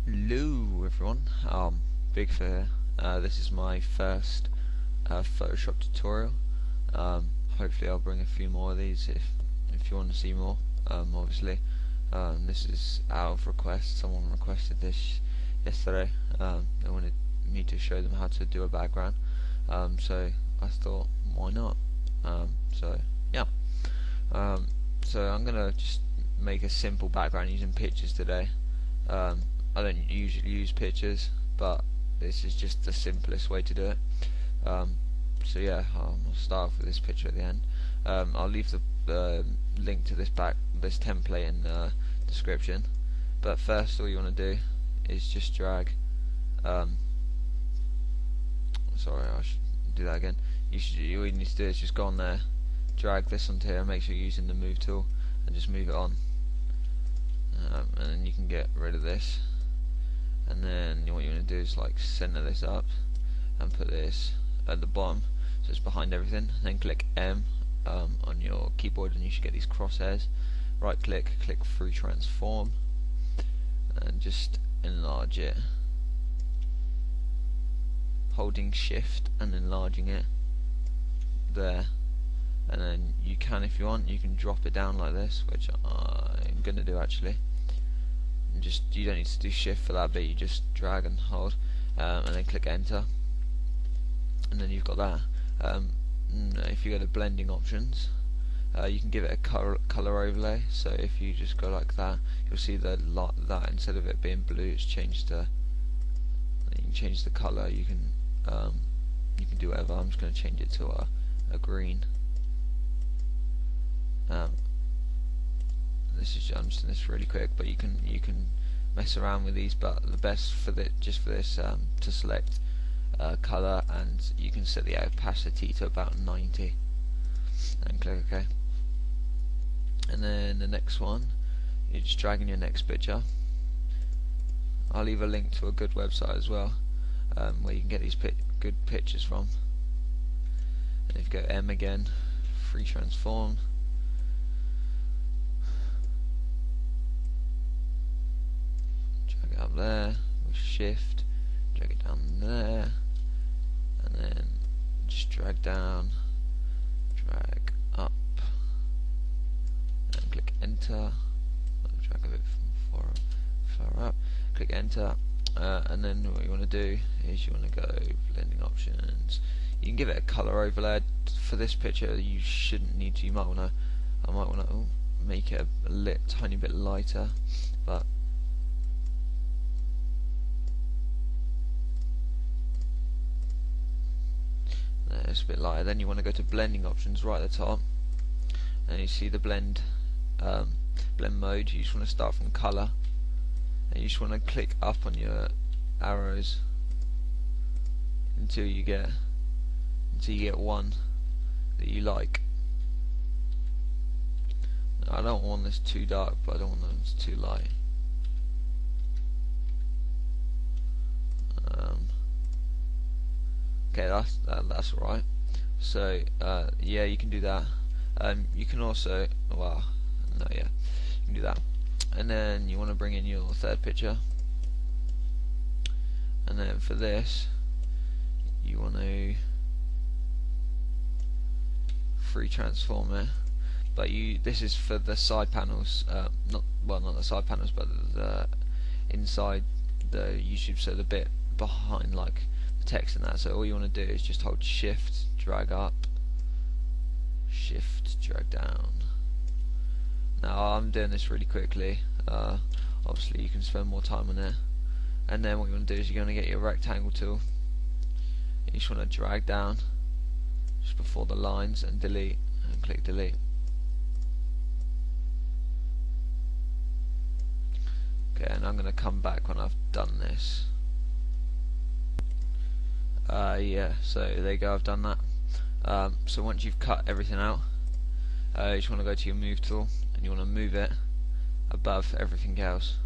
Hello everyone, Big Fair. This is my first Photoshop tutorial. Hopefully I'll bring a few more of these if you want to see more. Obviously, this is out of request. Someone requested this yesterday. They wanted me to show them how to do a background. So I thought, why not? So yeah. So I'm gonna just make a simple background using pictures today. I don't usually use pictures, but this is just the simplest way to do it. So yeah, I'll start off with this picture at the end. I'll leave the link to this template in the description. But first, all you want to do is just drag. Sorry, I should do that again. All you need to do is just go on there, drag this onto here, make sure you're using the move tool, and just move it on. And then you can get rid of this. And then what you want to do is like center this up and put this at the bottom so it's behind everything. Then click M on your keyboard and you should get these crosshairs. Right click, click Free Transform, and just enlarge it, holding shift and enlarging it there. And then you can, if you want, you can drop it down like this, which I'm gonna do actually. You don't need to do shift for that bit, you just drag and hold, and then click enter, and then you've got that. If you go to blending options, you can give it a color overlay. So if you just go like that, you'll see that instead of it being blue, it's changed to. You can change the color. You can do whatever. I'm just going to change it to a green. I'm just doing this really quick, but you can mess around with these. But the best for just for this, to select color, and you can set the opacity to about 90, and click OK. And then the next one, you're just dragging your next picture. I'll leave a link to a good website as well, where you can get these good pictures from. And if you go M again, Free Transform. Up there with shift, drag it down there, and then just drag down, drag up, and click enter. Drag a bit far up, click enter, and then what you want to do is you want to go blending options. You can give it a color overlay. For this picture you shouldn't need to. I might want to make it a tiny bit lighter, but it's a bit lighter. Then you want to go to blending options right at the top, and you see the blend mode. You just want to start from color, and you just want to click up on your arrows until you get one that you like. I don't want this too dark, but I don't want this too light. Okay, that's alright. So yeah, you can do that. You can also, you can do that. And then you want to bring in your third picture. And then for this, you want to free transform it. But this is for the side panels, not the side panels, but the inside the YouTube. So the bit behind, like text and that. So all you want to do is just hold shift, drag up, shift, drag down. Now I'm doing this really quickly, obviously you can spend more time on it. And then what you want to do is you're going to get your rectangle tool, and you just want to drag down just before the lines and delete, and click delete. Okay, and I'm going to come back when I've done this. Yeah, so there you go, I've done that. So once you've cut everything out, you just want to go to your move tool, and you want to move it above everything else.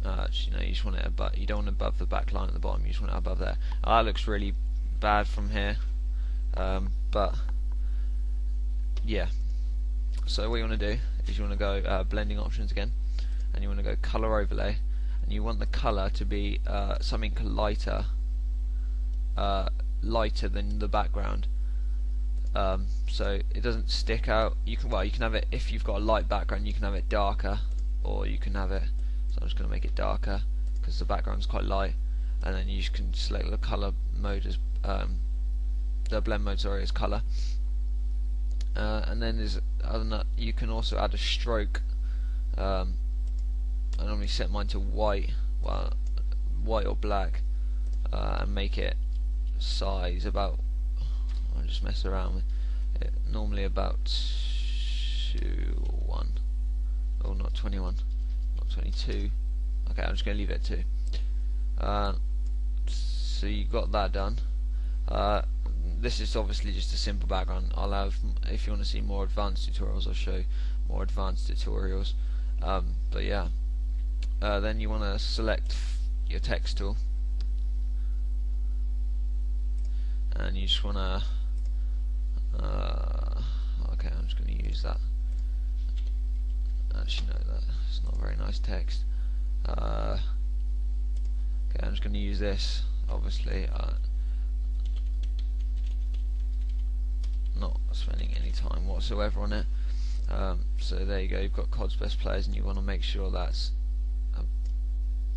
You just want it above. You don't want it above the back line at the bottom. You just want it above there. That looks really bad from here, but yeah. So what you want to do is you want to go blending options again, and you want to go color overlay, and you want the colour to be something lighter, lighter than the background. So it doesn't stick out. You can have it, if you've got a light background, you can have it darker, or you can have it, so I'm just going to make it darker because the background's quite light, and then you can select the color mode as the blend mode, sorry, as color. And then there's you can also add a stroke. I normally set mine to white, white or black, and make it size about, I'll just mess around with it, normally about 2:1, oh, not 21, not 22. Okay, I'm just going to leave it at 2. So you got that done. This is obviously just a simple background. I'll have, if you want to see more advanced tutorials, I'll show more advanced tutorials. But yeah, then you want to select your text tool, and you just want to okay, I'm just going to use that. Actually, no, that's not very nice text. Okay, I'm just going to use this, obviously. Not spending any time whatsoever on it. So there you go, you've got COD's best players, and you want to make sure that's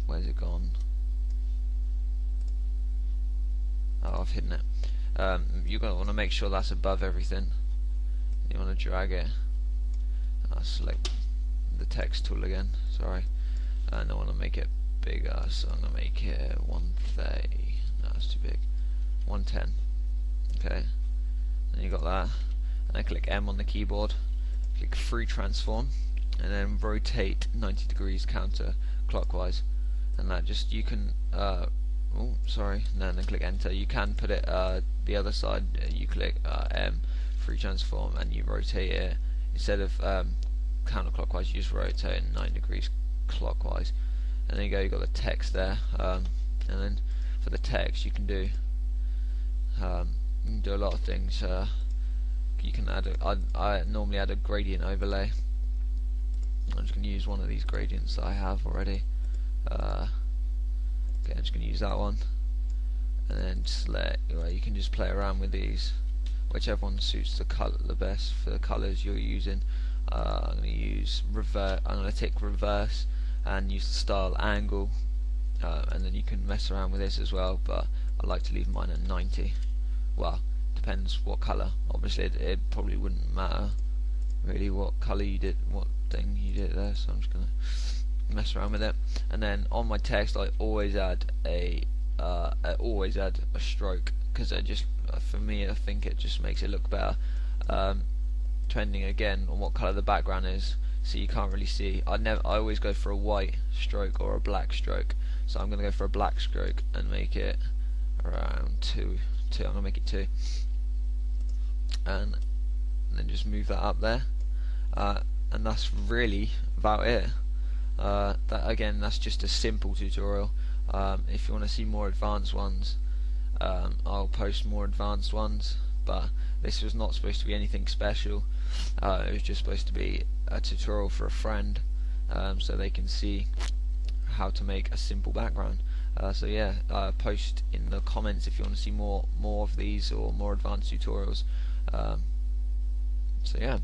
where's it gone? Oh, I've hidden it. You're going to want to make sure that's above everything. You want to drag it. I'll select the text tool again, sorry, and I want to make it bigger, so I'm going to make it 130. No, that's too big. 110. Okay. Then you got that, and then click M on the keyboard, click free transform, and then rotate 90 degrees counterclockwise, and that just, you can oh sorry, no, then click enter. You can put it the other side. You click M, free transform, and you rotate it. Instead of counterclockwise, you just rotate it 9 degrees clockwise, and there you go, you got the text there. And then for the text, you can do a lot of things. You can add I normally add a gradient overlay. I'm just going to use one of these gradients that I have already. Okay, I'm just going to use that one, and then select. Well, you can just play around with these, whichever one suits the color the best for the colors you're using. I'm going to use reverse. I'm going to tick reverse and use the style angle, and then you can mess around with this as well. But I like to leave mine at 90. Well, depends what color. Obviously, it probably wouldn't matter really what color you did, what thing you did there. So I'm just gonna mess around with it. And then on my text, I always add a stroke, because it just, for me, I think it just makes it look better. Depending again on what color the background is, so you can't really see. I always go for a white stroke or a black stroke. So I'm gonna go for a black stroke and make it around 2. I'm gonna make it 2, and then just move that up there, and that's really about it. That again, that's just a simple tutorial. If you want to see more advanced ones, I'll post more advanced ones, but this was not supposed to be anything special. It was just supposed to be a tutorial for a friend, so they can see how to make a simple background. So yeah, post in the comments if you want to see more of these or more advanced tutorials. So yeah.